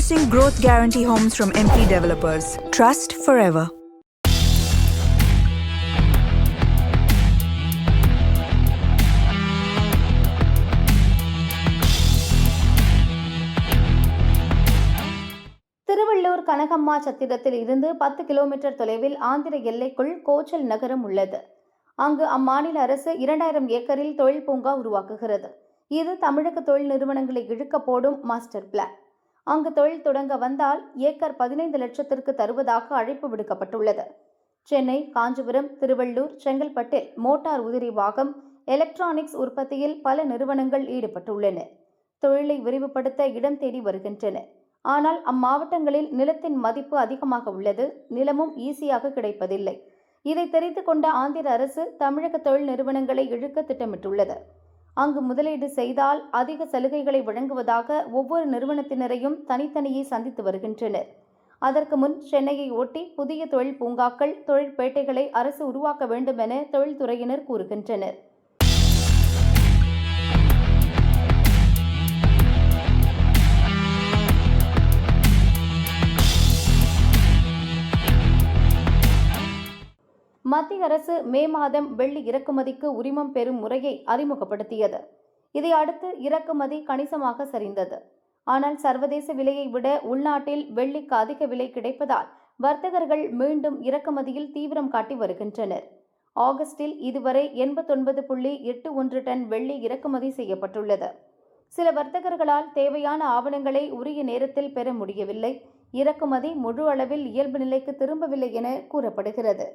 Introducing Growth Guarantee Homes from MP Developers. Trust forever. Tiruvallur Kanakamma சத்திரத்தில் இருந்து 10 kilometre தொலைவில் ஆந்திர எல்லைக்குள் கோச்சல் நகரம் உள்ளது. அங்கு அம்மாநில அரசு 2000 ஏக்கரில் தொழில் பூங்கா உருவாக்குகிறது. இது தமிழக தொழில் நிறுவனங்களை இழுக்க போடும் மாஸ்டர் பிளான். அங்கு தொழில் தொடங்க வந்தால் ஏக்கர் 15 லட்சத்திற்கு தருவதாக அழைப்பு விடுக்கப்பட்டுள்ளது. சென்னை, காஞ்சிபுரம், திருவள்ளூர், செங்கல்பட்டில் மோட்டார் உதிரி பாகம், எலக்ட்ரானிக்ஸ் உற்பத்தியில் பல நிறுவனங்கள் ஈடுபட்டுள்ளன. தொழிலை விரிவுபடுத்த இடம் தேடி வருகின்றன. ஆனால் அம்மாவட்டங்களில் நிலத்தின் மதிப்பு அதிகமாக உள்ளது. நிலமும் ஈஸியாக கிடைப்பதில்லை. இதை தெரிந்து கொண்ட ஆந்திர அரசு தமிழக தொழில் நிறுவனங்களை இழுக்க திட்டமிட்டுள்ளது. அங்கு முதலீடு செய்தால் அதிக சலுகைகளை வழங்குவதாக ஒவ்வொரு நிறுவனத்தினரையும் தனித்தனியே சந்தித்து வருகின்றனர். அதற்கு முன் சென்னையை ஒட்டி புதிய தொழில் பூங்காக்கள், தொழிற்பேட்டைகளை அரசு உருவாக்க வேண்டும் என தொழில்துறையினர் கூறுகின்றனர். மத்திய அரசு மே மாதம் வெள்ளி இறக்குமதிக்கு உரிமம் பெறும் முறையை அறிமுகப்படுத்தியது. இதை அடுத்து இறக்குமதி கணிசமாக சரிந்தது. ஆனால் சர்வதேச விலையை விட உள்நாட்டில் வெள்ளிக்கு அதிக விலை கிடைப்பதால் வர்த்தகர்கள் மீண்டும் இறக்குமதியில் தீவிரம் காட்டி வருகின்றனர். ஆகஸ்டில் இதுவரை 89.81 டன் வெள்ளி இறக்குமதி செய்யப்பட்டுள்ளது. சில வர்த்தகர்களால் தேவையான ஆவணங்களை உரிய நேரத்தில் பெற முடியவில்லை. இறக்குமதி முழு அளவில் இயல்பு நிலைக்கு திரும்பவில்லை என கூறப்படுகிறது.